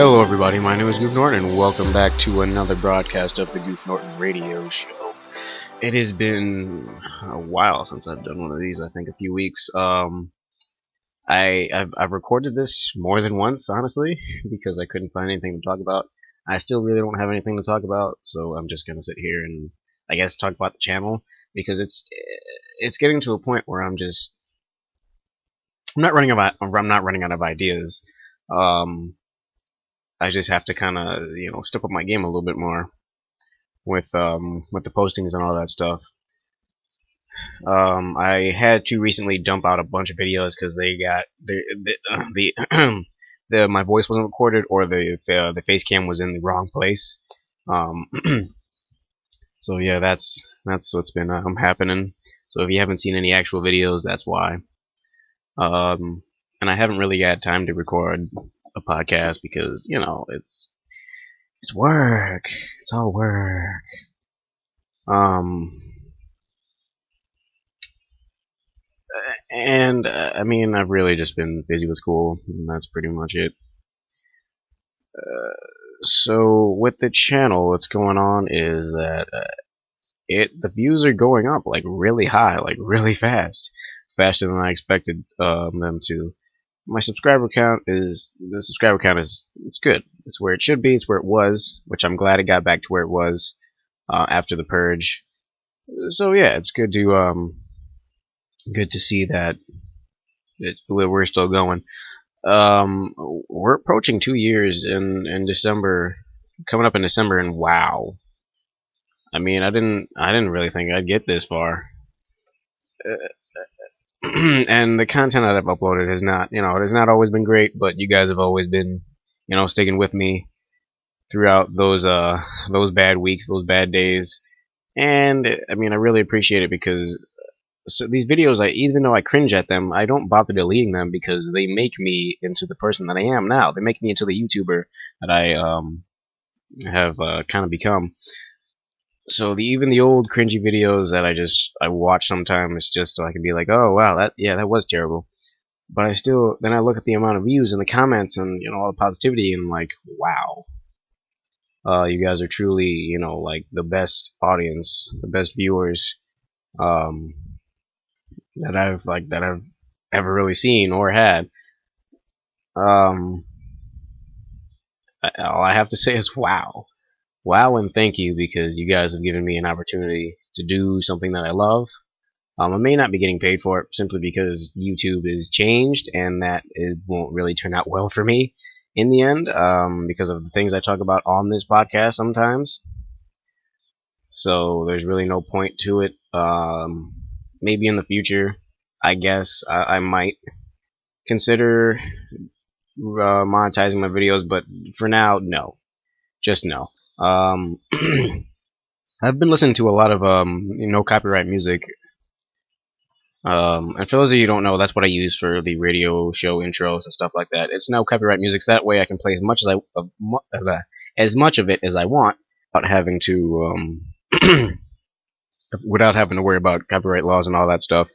Hello everybody, my name is Goof Norton and welcome back to another broadcast of the Goof Norton radio show. It has been a while since I've done one of these, I think a few weeks. I've recorded this more than once, honestly, because I couldn't find anything to talk about. I still really don't have anything to talk about, so I'm just gonna sit here and I guess talk about the channel, because it's getting to a point where I'm not running out of ideas. I just have to kind of, step up my game a little bit more with the postings and all that stuff. I had to recently dump out a bunch of videos because they got the my voice wasn't recorded, or the face cam was in the wrong place. So yeah, that's what's been happening. So if you haven't seen any actual videos, that's why. And I haven't really had time to record a podcast because it's work. It's all work. And I mean, I've really just been busy with school, and that's pretty much it. So with the channel, what's going on is that the views are going up like really high, like really fast, faster than I expected them to. The subscriber count is it's good. It's where it should be. It's where it was, which I'm glad it got back to where it was after the purge. So yeah, it's good to see that we're still going. We're approaching 2 years in December, coming up in December, and wow. I mean, I didn't really think I'd get this far. And the content that I've uploaded has not, it has not always been great, but you guys have always been, sticking with me throughout those bad weeks, those bad days. And I mean, I really appreciate it, because these videos, even though I cringe at them, I don't bother deleting them, because they make me into the person that I am now. They make me into the YouTuber that I have kind of become. So even the old cringy videos that I watch sometimes just so I can be like, oh wow, that was terrible. But then I look at the amount of views and the comments and all the positivity, and like, wow, you guys are truly like the best audience, the best viewers that I've ever really seen or had. All I have to say is wow. Wow, and thank you, because you guys have given me an opportunity to do something that I love. I may not be getting paid for it, simply because YouTube has changed, and that it won't really turn out well for me in the end, because of the things I talk about on this podcast sometimes. So there's really no point to it. Maybe in the future, I guess I might consider monetizing my videos, but for now, no. Just no. I've been listening to a lot of no copyright music. And for those of you who don't know, that's what I use for the radio show intros and stuff like that. It's no copyright music, so that way I can play as much of it as I want without having to without having to worry about copyright laws and all that stuff.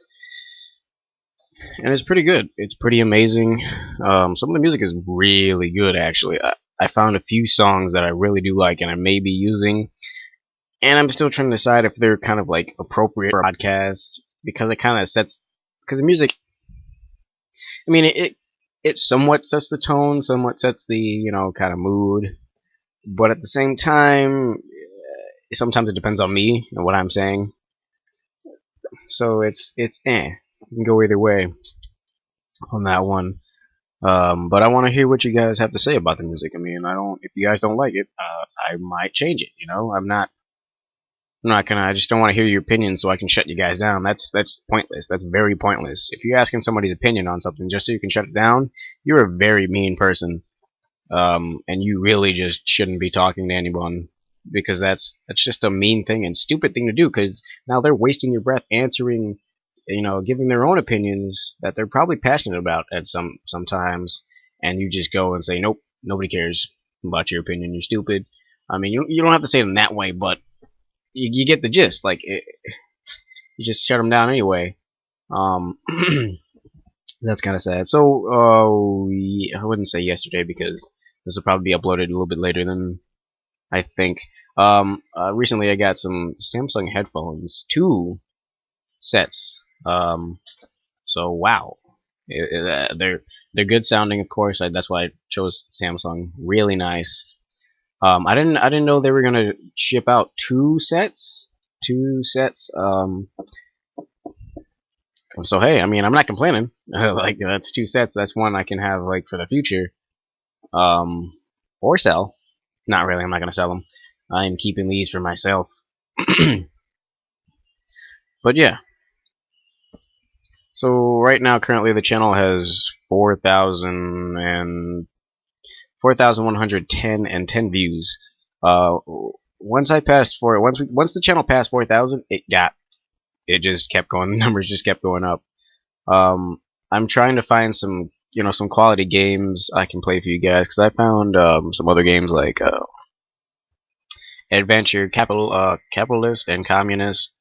And it's pretty good. It's pretty amazing. Some of the music is really good, actually. I found a few songs that I really do like, and I may be using, and I'm still trying to decide if they're kind of like appropriate for podcasts, because it kind of because the music, I mean, it somewhat sets the tone, somewhat sets the kind of mood, but at the same time, sometimes it depends on me and what I'm saying. So it can go either way on that one. But I want to hear what you guys have to say about the music. I mean, if you guys don't like it, I might change it. I'm not gonna. I just don't want to hear your opinion so I can shut you guys down. That's pointless. That's very pointless. If you're asking somebody's opinion on something just so you can shut it down, you're a very mean person. And you really just shouldn't be talking to anyone, because that's just a mean thing and stupid thing to do, because now they're wasting your breath answering, giving their own opinions that they're probably passionate about at sometimes, and you just go and say, nope, nobody cares about your opinion, you're stupid. I mean, you don't have to say them that way, but you get the gist. Like, you just shut them down anyway. That's kind of sad. So, I wouldn't say yesterday, because This will probably be uploaded a little bit later than I think. Recently I got some Samsung headphones, 2 sets. So wow, they're good sounding, of course. That's why I chose Samsung. Really nice. I didn't know they were gonna ship out 2 sets. 2 sets. So hey, I mean, I'm not complaining. Like that's 2 sets. That's one I can have like for the future. Um, or sell. Not really. I'm not gonna sell them. I'm keeping these for myself. But yeah. So right now, currently, the channel has 4,110 and 10 views. Uh, once I passed once the channel passed 4,000, it just kept going. The numbers just kept going up. I'm trying to find some quality games I can play for you guys because I found some other games like Adventure, Capitalist, and Communist.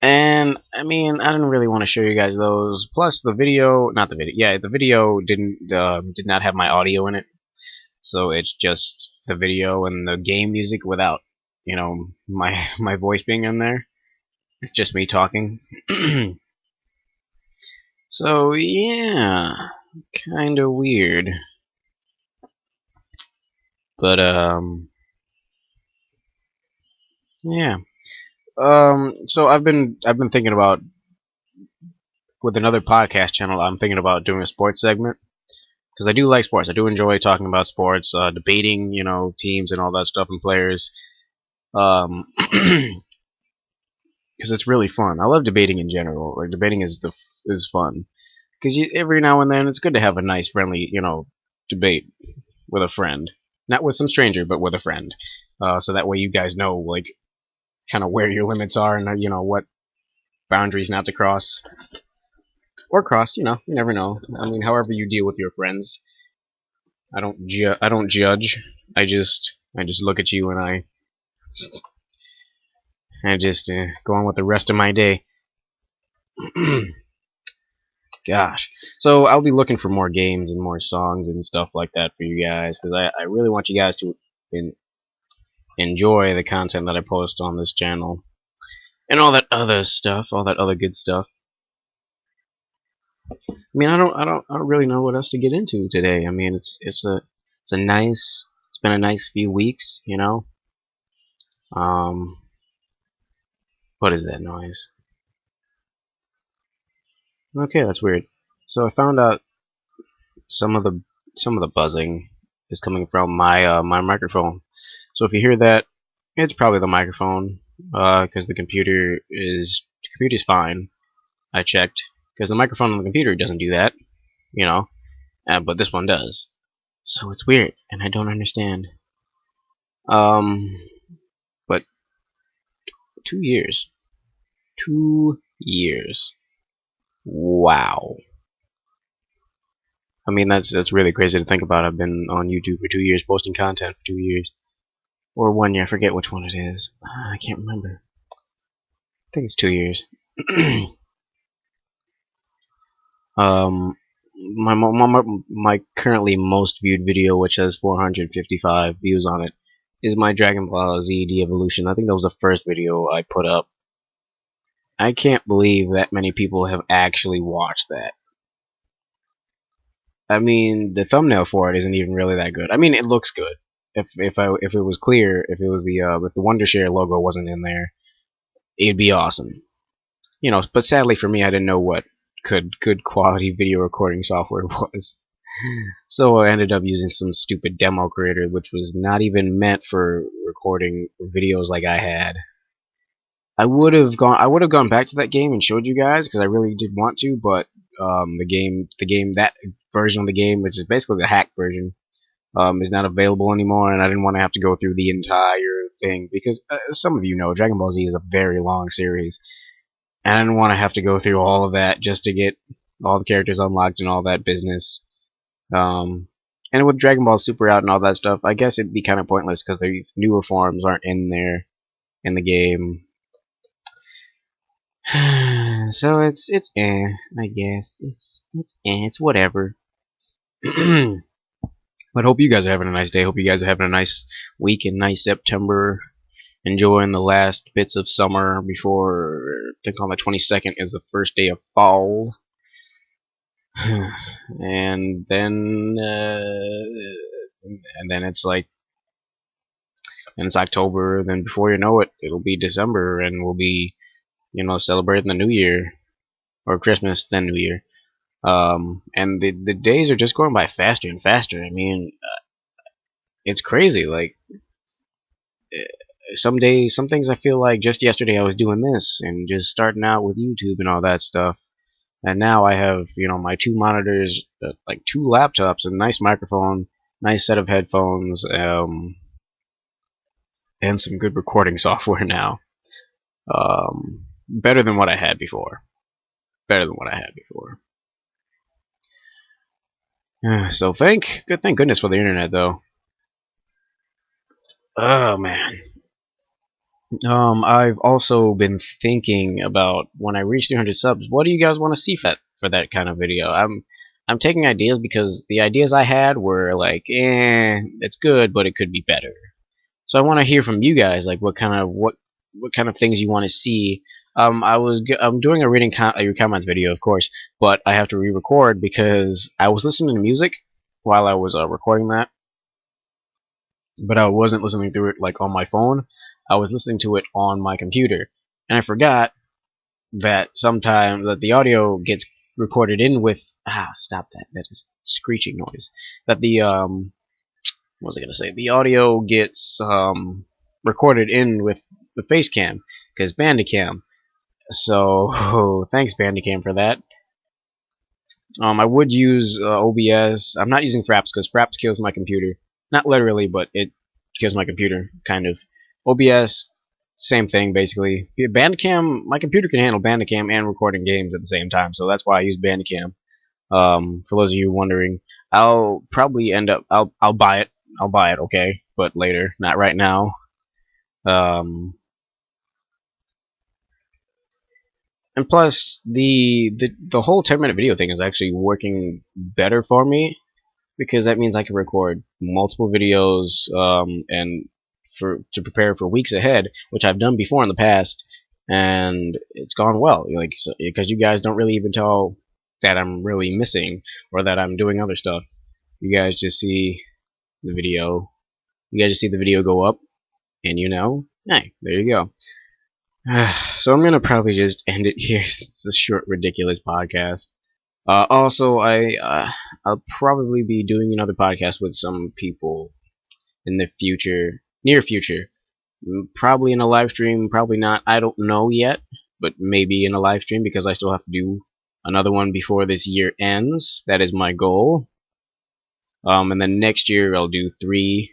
And I mean, I didn't really want to show you guys those. Plus, the video, not the video, yeah, the video did not have my audio in it, so it's just the video and the game music without, my voice being in there. It's just me talking. So yeah, kind of weird, but yeah. So I've been thinking about with another podcast channel. I'm thinking about doing a sports segment because I do like sports. I do enjoy talking about sports, debating, teams and all that stuff and players. Because it's really fun. I love debating in general. Like debating is fun because every now and then it's good to have a nice, friendly, debate with a friend, not with some stranger, but with a friend. So that way you guys know like kind of where your limits are and what boundaries not to cross or cross. You never know. I mean, however you deal with your friends. I don't judge. I just look at you and I just go on with the rest of my day. Gosh. So I'll be looking for more games and more songs and stuff like that for you guys because I really want you guys to enjoy the content that I post on this channel and all that other stuff, all that other good stuff. I mean, I don't really know what else to get into today. I mean, it's been a nice few weeks, Um, what is that noise? Okay, that's weird. So I found out some of the buzzing is coming from my microphone. So if you hear that, it's probably the microphone because the computer's fine. I checked because the microphone on the computer doesn't do that, but this one does. So it's weird and I don't understand. Um, but 2 years, 2 years. Wow. I mean, that's really crazy to think about. I've been on YouTube for 2 years, posting content for 2 years, or 1 year. I forget which one it is. I can't remember. I think it's 2 years. um, my currently most viewed video, which has 455 views on it, is my Dragon Ball Z de-evolution. I think that was the first video I put up. I can't believe that many people have actually watched that. I mean, the thumbnail for it isn't even really that good. I mean, it looks good. If it was clear, if the Wondershare logo wasn't in there, it'd be awesome. But sadly for me, I didn't know what good quality video recording software was. So I ended up using some stupid demo creator, which was not even meant for recording videos like I had. I would have gone back to that game and showed you guys because I really did want to, but that version of the game, which is basically the hack version, is not available anymore, and I didn't want to have to go through the entire thing because some of you know Dragon Ball Z is a very long series, and I didn't want to have to go through all of that just to get all the characters unlocked and all that business. And with Dragon Ball Super out and all that stuff, I guess it'd be kind of pointless because the newer forms aren't in there in the game. So it's I guess it's whatever. But hope you guys are having a nice day. Hope you guys are having a nice week and nice September. Enjoying the last bits of summer before, I think on the 22nd is the first day of fall. and then it's like, and it's October. Then before you know it, it'll be December, and we'll be, celebrating the New Year or Christmas, then New Year. And the days are just going by faster and faster. I mean, it's crazy. Like, some days, some things I feel like just yesterday I was doing this and just starting out with YouTube and all that stuff. And now I have, my 2 monitors, like 2 laptops, a nice microphone, nice set of headphones, and some good recording software now. Better than what I had before. Better than what I had before. So thank goodness for the internet, though. Oh man. I've also been thinking about when I reach 300 subs, what do you guys want to see for that kind of video? I'm taking ideas because the ideas I had were like, it's good, but it could be better. So I want to hear from you guys, like what kind of things you want to see. I'm doing a reading your comments video, of course, but I have to re-record because I was listening to music while I was recording that, but I wasn't listening to it like on my phone. I was listening to it on my computer, and I forgot that sometimes that the audio gets recorded in with stop that. That is screeching noise. That the what was I gonna say? The audio gets recorded in with the face cam, because Bandicam. So thanks Bandicam for that. I would use OBS. I'm not using Fraps because Fraps kills my computer. Not literally, but it kills my computer, kind of. OBS, same thing basically. Bandicam, my computer can handle Bandicam and recording games at the same time, so that's why I use Bandicam. For those of you wondering, I'll probably end up. I'll buy it. I'll buy it, okay, but later, not right now. And plus, the whole 10-minute video thing is actually working better for me, because that means I can record multiple videos and to prepare for weeks ahead, which I've done before in the past, and it's gone well. Like, because you guys don't really even tell that I'm really missing or that I'm doing other stuff. You guys just see the video. You guys just see the video go up, and hey, there you go. So I'm gonna probably just end it here. It's a short, ridiculous podcast. Also, I'll probably be doing another podcast with some people in the near future. Probably in a live stream, probably not. I don't know yet, but maybe in a live stream because I still have to do another one before this year ends. That is my goal. And then next year I'll do 3,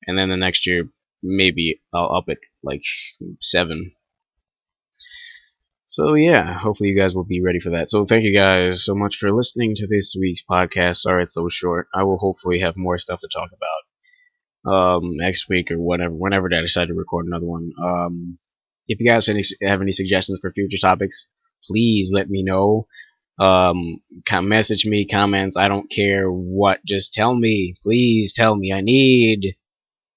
and then the next year maybe I'll up it like 7. So yeah, hopefully you guys will be ready for that. So thank you guys so much for listening to this week's podcast. Sorry it's so short. I will hopefully have more stuff to talk about next week or whenever I decide to record another one. If you guys have any suggestions for future topics, please let me know. Message me, comments, I don't care what, just tell me. Please tell me. I need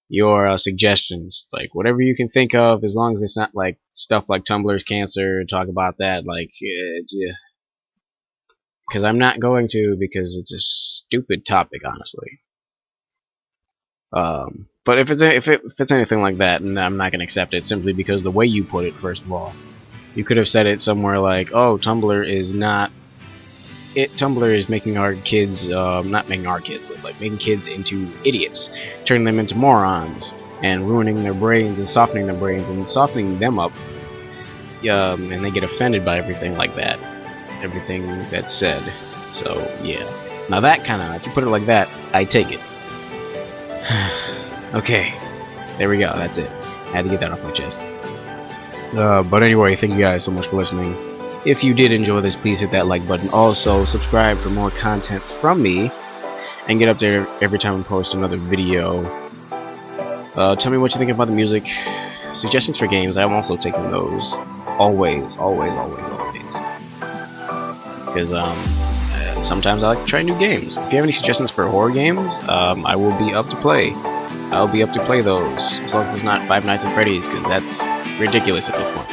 your suggestions, like whatever you can think of, as long as it's not like stuff like Tumblr's cancer. Talk about that, like, because I'm not going to, because it's a stupid topic, honestly. But if it's anything like that, I'm not gonna accept it, simply because the way you put it. First of all, you could have said it somewhere like, "Oh, Tumblr is not." Tumblr is making our kids, not making our kids, but like making kids into idiots, turning them into morons, and ruining their brains and softening their brains and softening them up, and they get offended by everything like that, everything that's said. So yeah, now that kind of, if you put it like that, I take it. Okay, there we go. That's it. I had to get that off my chest. But anyway, thank you guys so much for listening. If you did enjoy this, please hit that like button. Also, subscribe for more content from me, and get up there every time I post another video. Tell me what you think about the music. Suggestions for games, I'm also taking those. Always. Because, sometimes I like to try new games. If you have any suggestions for horror games, I will be up to play. I'll be up to play those, as long as it's not Five Nights at Freddy's, because that's ridiculous at this point.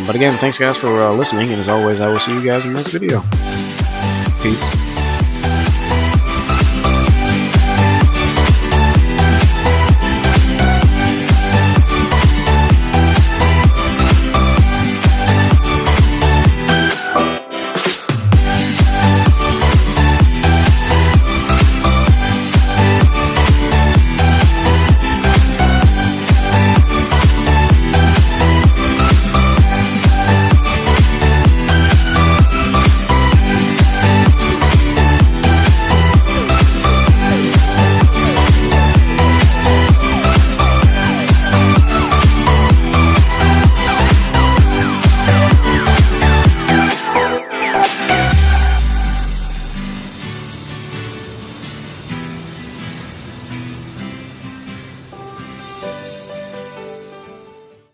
But again, thanks guys for listening, and as always, I will see you guys in the next video. Peace.